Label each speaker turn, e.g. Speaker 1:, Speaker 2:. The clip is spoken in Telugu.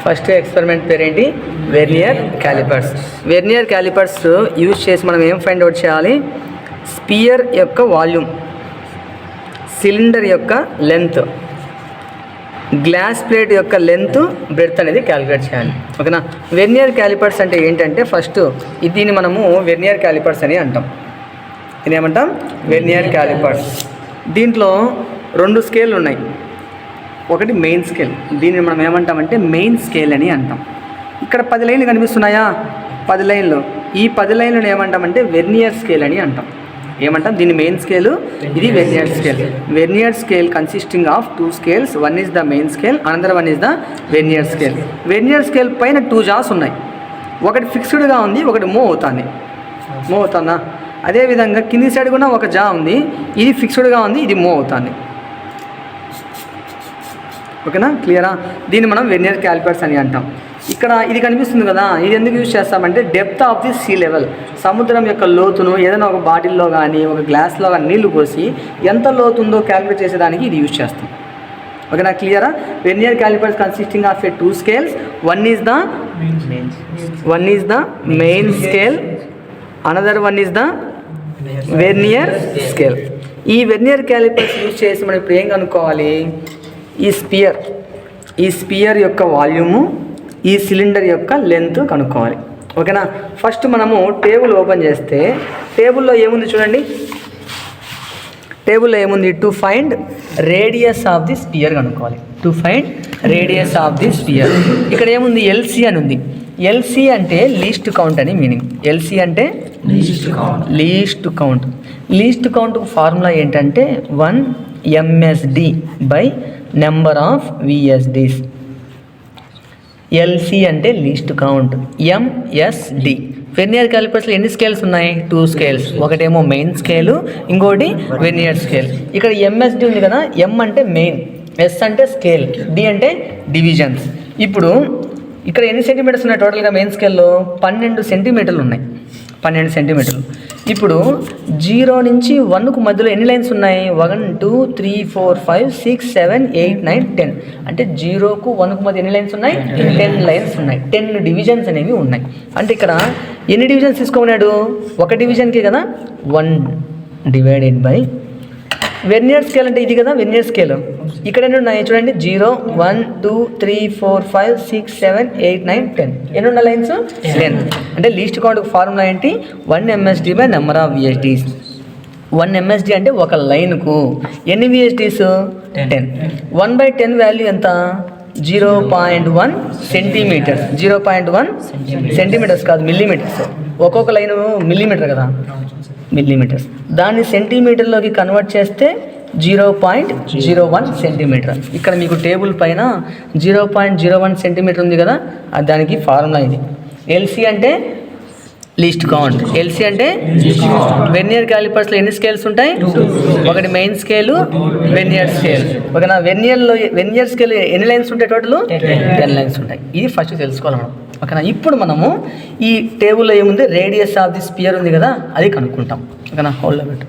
Speaker 1: ఫస్ట్ ఎక్స్పెరిమెంట్ పేరేంటి? Vernier callipers. Vernier callipers use చేసి మనం ఏం ఫైండ్ అవుట్ చేయాలి? స్పియర్ యొక్క వాల్యూమ్, సిలిండర్ యొక్క లెంత్, గ్లాస్ ప్లేట్ యొక్క లెంత్, బ్రెడ్త్ అనేది క్యాలిక్యులేట్ చేయాలి. ఓకేనా? వెర్నియర్ క్యాలిపర్స్ అంటే ఏంటంటే ఫస్ట్ దీన్ని మనము వెర్నియర్ క్యాలిపర్స్ అని అంటాం. ఇది ఏమంటాం? Vernier callipers. దీంట్లో 2 స్కేళ్ళు ఉన్నాయి. ఒకటి మెయిన్ స్కేల్, దీన్ని మనం ఏమంటామంటే మెయిన్ స్కేల్ అని అంటాం. ఇక్కడ 10 లైన్లు కనిపిస్తున్నాయా? 10 లైన్లు. ఈ 10 లైన్లను ఏమంటామంటే వెర్నియర్ స్కేల్ అని అంటాం. ఏమంటాం? దీన్ని మెయిన్ స్కేలు, ఇది vernier scale. Vernier scale consisting of 2 scales. One is the main scale, another one is the vernier scale. Vernier scale పైన 2 జాస్ ఉన్నాయి. ఒకటి ఫిక్స్డ్గా ఉంది, ఒకటి మూవ్ అవుతుందా? అదేవిధంగా కింది సైడ్ కూడా ఒక జా ఉంది, ఇది ఫిక్స్డ్గా ఉంది, ఇది మూవ్ అవుతుంది. ఓకేనా? క్లియరా? దీన్ని మనం వెర్నియర్ క్యాలిపర్స్ అని అంటాం. ఇక్కడ ఇది కనిపిస్తుంది కదా, ఇది ఎందుకు యూజ్ చేస్తామంటే depth of the sea level, సముద్రం యొక్క లోతును ఏదైనా ఒక బాటిల్లో కానీ ఒక గ్లాస్లో కానీ నీళ్లు పోసి ఎంత లోతుందో క్యాలిక్యులేట్ చేసేదానికి ఇది యూజ్ చేస్తాం. ఓకేనా? క్లియరా? Vernier callipers consisting of 2 scales. One is the main scale, another one is the vernier scale. ఈ వెర్నియర్ క్యాలిపర్స్ యూజ్ చేసి మనం ఇప్పుడు ఏం కనుక్కోవాలి? ఈ స్పియర్ యొక్క వాల్యూము, ఈ సిలిండర్ యొక్క లెంత్ కనుక్కోవాలి. ఓకేనా? ఫస్ట్ మనము టేబుల్ ఓపెన్ చేస్తే టేబుల్లో ఏముంది చూడండి. టేబుల్లో ఏముంది? To find radius of the sphere కనుక్కోవాలి. To find radius of the sphere. ఇక్కడ ఏముంది? ఎల్సి అని ఉంది. ఎల్సి అంటే లీస్ట్ కౌంట్ అని మీనింగ్. ఎల్సి అంటే లీస్ట్ కౌంట్. లీస్ట్ కౌంట్కు ఫార్ములా ఏంటంటే 1 MSD by number of VSDs. LC అంటే లీస్ట్ కౌంట్, MSD. వెర్నియర్ క్యాలిపర్స్లో ఎన్ని స్కేల్స్ ఉన్నాయి? 2 స్కేల్స్. ఒకటేమో మెయిన్ స్కేలు, ఇంకోటి వెర్నియర్ స్కేల్. ఇక్కడ MSD ఉంది కదా, M అంటే మెయిన్, S అంటే స్కేల్, D అంటే డివిజన్స్. ఇప్పుడు ఇక్కడ ఎన్ని సెంటీమీటర్స్ ఉన్నాయి టోటల్గా? మెయిన్ స్కేల్లో 12 సెంటీమీటర్లు ఉన్నాయి. 12 సెంటీమీటర్లు. ఇప్పుడు 0 నుంచి 1కు మధ్యలో ఎన్ని లైన్స్ ఉన్నాయి? 1 2 3 4 5 6 7 8 9 10. అంటే 0కు 1కు మధ్య ఎన్ని లైన్స్ ఉన్నాయి? 10 లైన్స్ ఉన్నాయి. 10 డివిజన్స్ అనేవి ఉన్నాయి. అంటే ఇక్కడ ఎన్ని డివిజన్స్ తీసుకున్నాడు? ఒక డివిజన్కి కదా, 1 డివైడెడ్ బై వెర్నియర్ స్కేల్ అంటే ఇది కదా వెర్నియర్ స్కేల్. ఇక్కడ ఎన్ని ఉన్నాయి చూడండి? 0 1 2 3 4 5 6 7 8 9 10. ఎన్ని ఉన్న లైన్స్? 10. అంటే లీస్ట్ కౌంట్ ఫార్ములా ఏంటి? 1 MSD by number of VSDs. 1 MSD అంటే ఒక లైన్కు ఎన్ని VSDs? 10. 1/10 వాల్యూ ఎంత? 0.1 సెంటీమీటర్స్. 0.1 సెంటీమీటర్స్ కాదు, మిల్లీమీటర్స్. ఒక్కొక్క లైను మిల్లీమీటర్ కదా, మిల్లీమీటర్స్. దాన్ని సెంటీమీటర్లోకి కన్వర్ట్ చేస్తే 0.01 సెంటీమీటర్. ఇక్కడ మీకు టేబుల్ పైన 0.01 సెంటీమీటర్ ఉంది కదా, దానికి ఫార్ములా ఇది. ఎల్సి అంటే లీస్ట్ కౌంట్. ఎల్సి అంటే వెర్నియర్ క్యాలిపర్స్లో ఎన్ని స్కేల్స్ ఉంటాయి? ఒకటి మెయిన్ స్కేలు, వెర్నియర్ స్కేల్. ఓకేనా? వెర్నియర్ స్కేల్ ఎన్ని లైన్స్ ఉంటాయి టోటల్? 10 లైన్స్ ఉంటాయి. ఇది ఫస్ట్ తెలుసుకోవాలి మనం. ఓకేనా? ఇప్పుడు మనము ఈ టేబుల్లో ఏముంది? రేడియస్ ఆఫ్ ది స్పియర్ ఉంది కదా, అది కనుక్కుంటాం. ఓకేనా? హోల్డ్ పెట్టు.